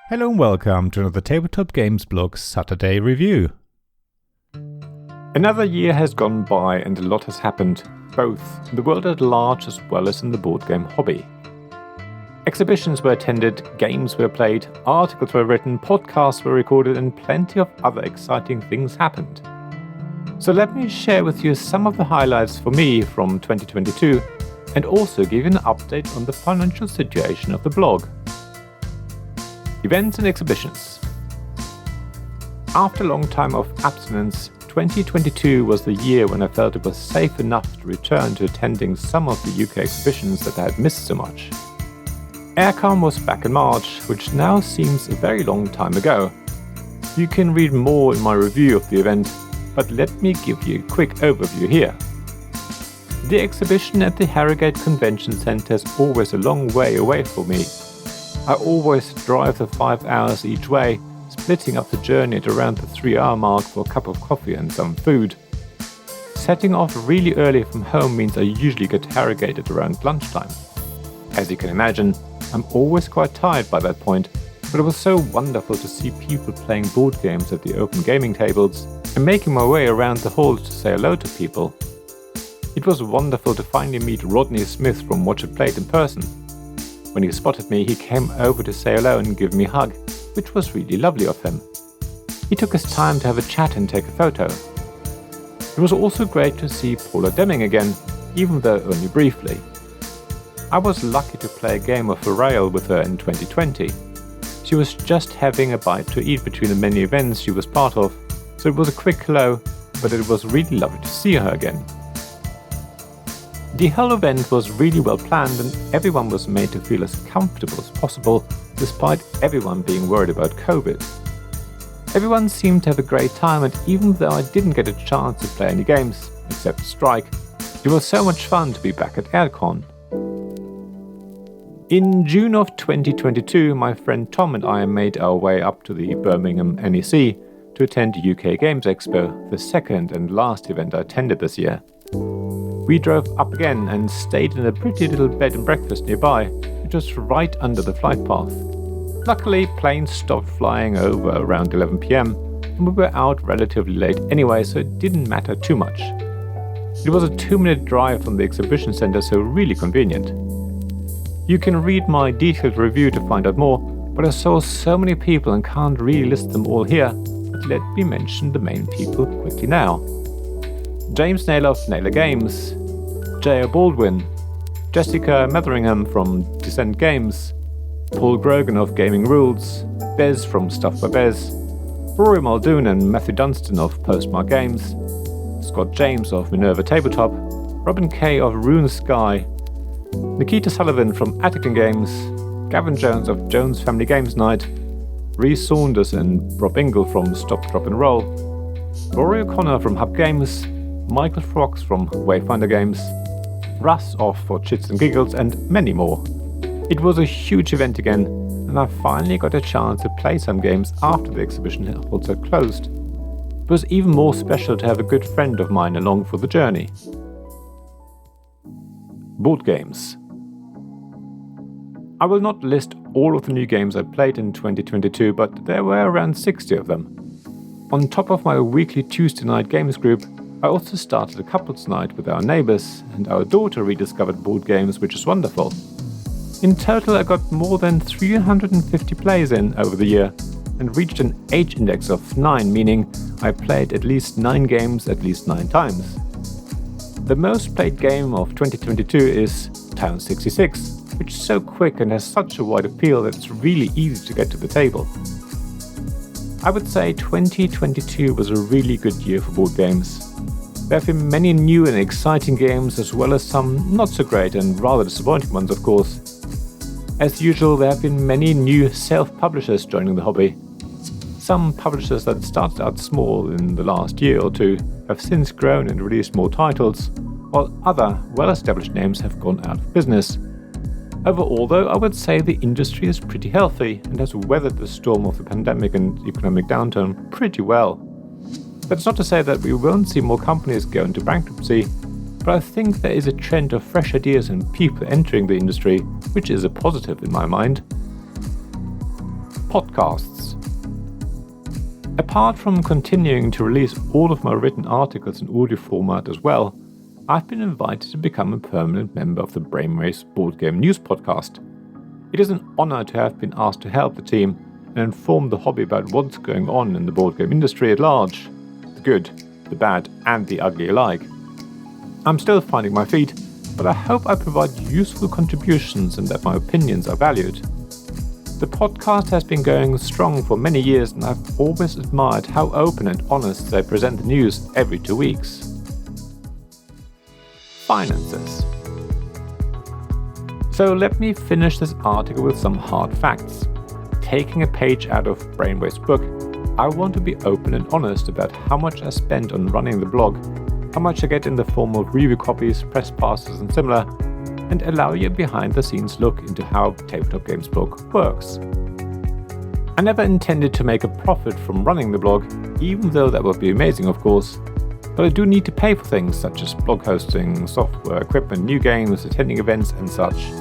Hello and welcome to another Tabletop Games Blog Saturday review. Another year has gone by and a lot has happened, both in the world at large as well as in the board game hobby. Exhibitions were attended, games were played, articles were written, podcasts were recorded, and plenty of other exciting things happened. So let me share with you some of the highlights for me from 2022 and also give you an update on the financial situation of the blog. Events and exhibitions. After a long time of abstinence, 2022 was the year when I felt it was safe enough to return to attending some of the UK exhibitions that I had missed so much. Aircom was back in March, which now seems a very long time ago. You can read more in my review of the event, but let me give you a quick overview here. The exhibition at the Harrogate Convention Centre is always a long way away for me. I always drive the 5 hours each way, splitting up the journey at around the 3-hour mark for a cup of coffee and some food. Setting off really early from home means I usually get to Harrogate at around lunchtime. As you can imagine, I'm always quite tired by that point, but it was so wonderful to see people playing board games at the open gaming tables and making my way around the hall to say hello to people. It was wonderful to finally meet Rodney Smith from Watch It Played in person. When he spotted me, he came over to say hello and give me a hug, which was really lovely of him. He took his time to have a chat and take a photo. It was also great to see Paula Deming again, even though only briefly. I was lucky to play a game of Varial with her in 2020. She was just having a bite to eat between the many events she was part of, so it was a quick hello, but it was really lovely to see her again. The whole event was really well planned and everyone was made to feel as comfortable as possible, despite everyone being worried about COVID. Everyone seemed to have a great time, and even though I didn't get a chance to play any games, except Strike, it was so much fun to be back at AirCon. In June of 2022, my friend Tom and I made our way up to the Birmingham NEC to attend the UK Games Expo, the second and last event I attended this year. We drove up again and stayed in a pretty little bed and breakfast nearby, which was right under the flight path. Luckily, planes stopped flying over around 11 PM, and we were out relatively late anyway, so it didn't matter too much. It was a 2-minute drive from the exhibition centre, so really convenient. You can read my detailed review to find out more, but I saw so many people and can't really list them all here, but let me mention the main people quickly now. James Naylor of Naylor Games, J.O. Baldwin, Jessica Metheringham from Descent Games, Paul Grogan of Gaming Rules, Bez from Stuff by Bez, Rory Muldoon and Matthew Dunstan of Postmark Games, Scott James of Minerva Tabletop, Robin Kay of Rune Sky, Nikita Sullivan from Attican Games, Gavin Jones of Jones Family Games Night, Rhys Saunders and Rob Ingle from Stop, Drop and Roll, Rory O'Connor from Hub Games, Michael Frox from Wayfinder Games, Russ off for Chits and Giggles, and many more. It was a huge event again, and I finally got a chance to play some games after the exhibition halls had closed. It was even more special to have a good friend of mine along for the journey. Board games. I will not list all of the new games I played in 2022, but there were around 60 of them. On top of my weekly Tuesday night games group, I also started a couples night with our neighbours, and our daughter rediscovered board games, which is wonderful. In total, I got more than 350 plays in over the year, and reached an age index of 9, meaning I played at least 9 games at least 9 times. The most played game of 2022 is Town 66, which is so quick and has such a wide appeal that it's really easy to get to the table. I would say 2022 was a really good year for board games. There have been many new and exciting games, as well as some not so great and rather disappointing ones, of course. As usual, there have been many new self-publishers joining the hobby. Some publishers that started out small in the last year or two have since grown and released more titles, while other well-established names have gone out of business. Overall, though, I would say the industry is pretty healthy and has weathered the storm of the pandemic and economic downturn pretty well. That's not to say that we won't see more companies go into bankruptcy, but I think there is a trend of fresh ideas and people entering the industry, which is a positive in my mind. Podcasts. Apart from continuing to release all of my written articles in audio format as well, I've been invited to become a permanent member of the Brainwaves Board Game News podcast. It is an honor to have been asked to help the team and inform the hobby about what's going on in the board game industry at large, the good, the bad and the ugly alike. I'm still finding my feet, but I hope I provide useful contributions and that my opinions are valued. The podcast has been going strong for many years and I've always admired how open and honest they present the news every 2 weeks. Finances. So let me finish this article with some hard facts. Taking a page out of Brainwave's book, I want to be open and honest about how much I spend on running the blog, how much I get in the form of review copies, press passes and similar, and allow you a behind-the-scenes look into how Tabletop Games blog works. I never intended to make a profit from running the blog, even though that would be amazing of course, but I do need to pay for things such as blog hosting, software, equipment, new games, attending events and such.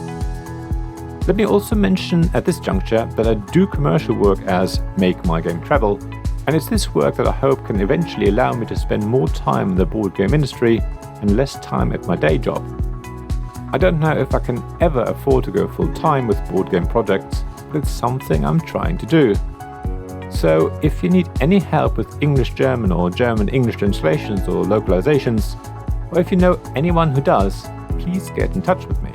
Let me also mention at this juncture that I do commercial work as Make My Game Travel, and it's this work that I hope can eventually allow me to spend more time in the board game industry and less time at my day job. I don't know if I can ever afford to go full time with board game projects, but it's something I'm trying to do. So if you need any help with English-German or German-English translations or localizations, or if you know anyone who does, please get in touch with me.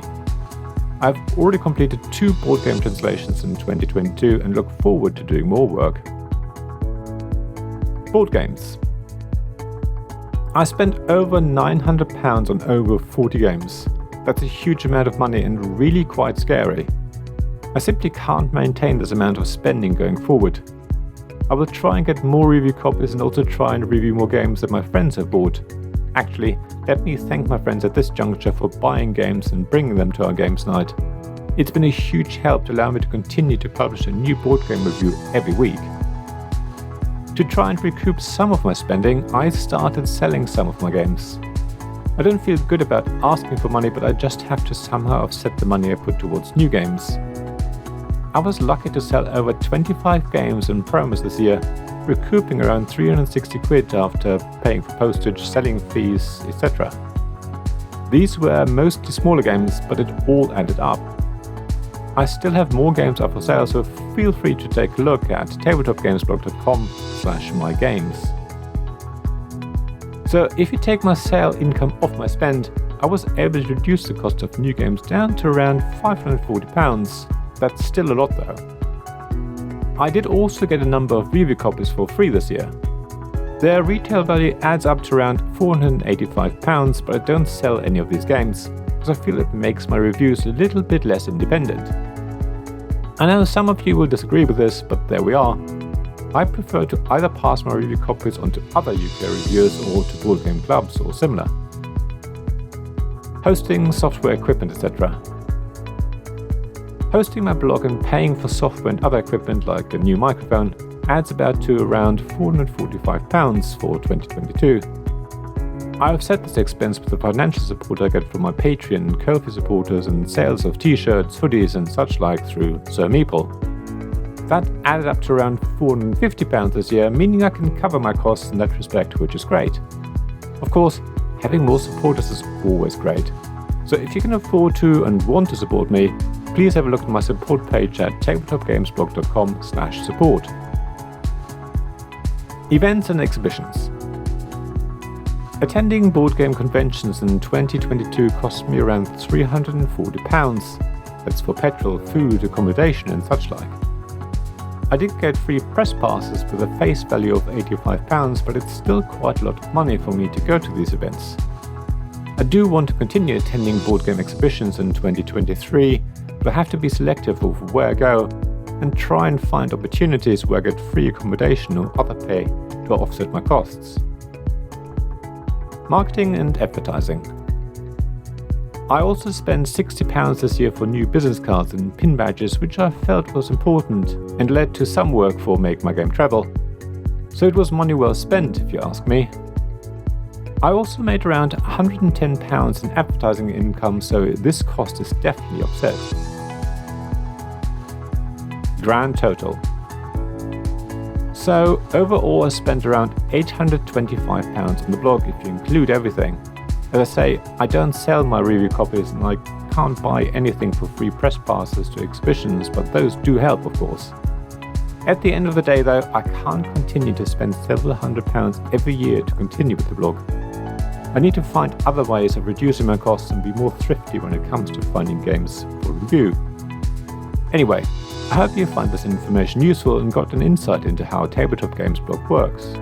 I've already completed 2 board game translations in 2022 and look forward to doing more work. Board games. I spent over £900 on over 40 games. That's a huge amount of money and really quite scary. I simply can't maintain this amount of spending going forward. I will try and get more review copies and also try and review more games that my friends have bought. Actually, let me thank my friends at this juncture for buying games and bringing them to our games night. It's been a huge help to allow me to continue to publish a new board game review every week. To try and recoup some of my spending, I started selling some of my games. I don't feel good about asking for money, but I just have to somehow offset the money I put towards new games. I was lucky to sell over 25 games and promos this year, recouping around 360 quid after paying for postage, selling fees, etc. These were mostly smaller games, but it all added up. I still have more games up for sale, so feel free to take a look at tabletopgamesblog.com/mygames. So if you take my sale income off my spend, I was able to reduce the cost of new games down to around £540. That's still a lot though. I did also get a number of review copies for free this year. Their retail value adds up to around £485, but I don't sell any of these games, because I feel it makes my reviews a little bit less independent. I know some of you will disagree with this, but there we are. I prefer to either pass my review copies on to other UK reviewers or to board game clubs or similar. Hosting, software, equipment, etc. Hosting my blog and paying for software and other equipment like a new microphone adds about to around £445 for 2022. I offset this expense with the financial support I get from my Patreon and Ko-fi supporters and sales of t-shirts, hoodies and such like through Sir Meeple. That added up to around £450 this year, meaning I can cover my costs in that respect, which is great. Of course, having more supporters is always great. So if you can afford to and want to support me, please have a look at my support page at tabletopgamesblog.com/support. Events and exhibitions. Attending board game conventions in 2022 cost me around £340. That's for petrol, food, accommodation and such like. I did get free press passes with a face value of £85, but it's still quite a lot of money for me to go to these events. I do want to continue attending board game exhibitions in 2023, but I have to be selective of where I go and try and find opportunities where I get free accommodation or other pay to offset my costs. Marketing and advertising. I also spent £60 this year for new business cards and pin badges, which I felt was important and led to some work for Make My Game Travel. So it was money well spent, if you ask me. I also made around £110 in advertising income, so this cost is definitely offset. Grand total. So overall I spent around £825 on the blog if you include everything. As I say, I don't sell my review copies and I can't buy anything for free press passes to exhibitions, but those do help, of course. At the end of the day though, I can't continue to spend several £100s every year to continue with the blog. I need to find other ways of reducing my costs and be more thrifty when it comes to finding games for review. Anyway, I hope you find this information useful and got an insight into how a Tabletop Games blog works.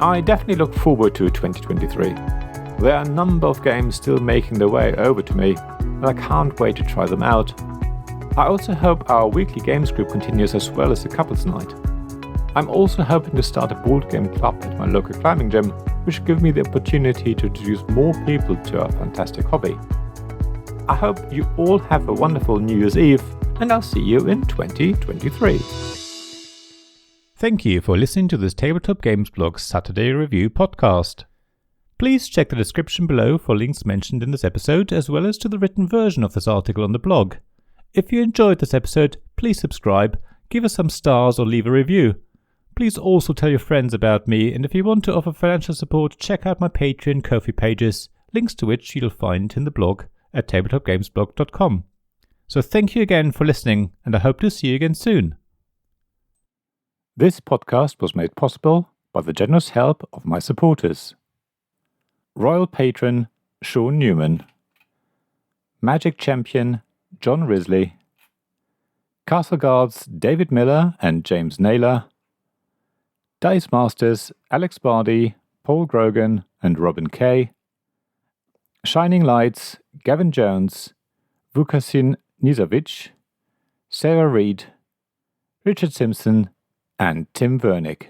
I definitely look forward to 2023. There are a number of games still making their way over to me, and I can't wait to try them out. I also hope our weekly games group continues as well as the couples night. I'm also hoping to start a board game club at my local climbing gym, which will give me the opportunity to introduce more people to our fantastic hobby. I hope you all have a wonderful New Year's Eve, and I'll see you in 2023. Thank you for listening to this Tabletop Games Blog Saturday Review podcast. Please check the description below for links mentioned in this episode, as well as to the written version of this article on the blog. If you enjoyed this episode, please subscribe, give us some stars or leave a review. Please also tell your friends about me, and if you want to offer financial support, check out my Patreon and Ko-fi pages, links to which you'll find in the blog at tabletopgamesblog.com. So thank you again for listening, and I hope to see you again soon. This podcast was made possible by the generous help of my supporters. Royal Patron Sean Newman, Magic Champion John Risley, Castle Guards David Miller and James Naylor, Dice Masters Alex Bardi, Paul Grogan and Robin Kay, Shining Lights Gavin Jones, Vukasin Nizovic, Sarah Reed, Richard Simpson and Tim Vernick.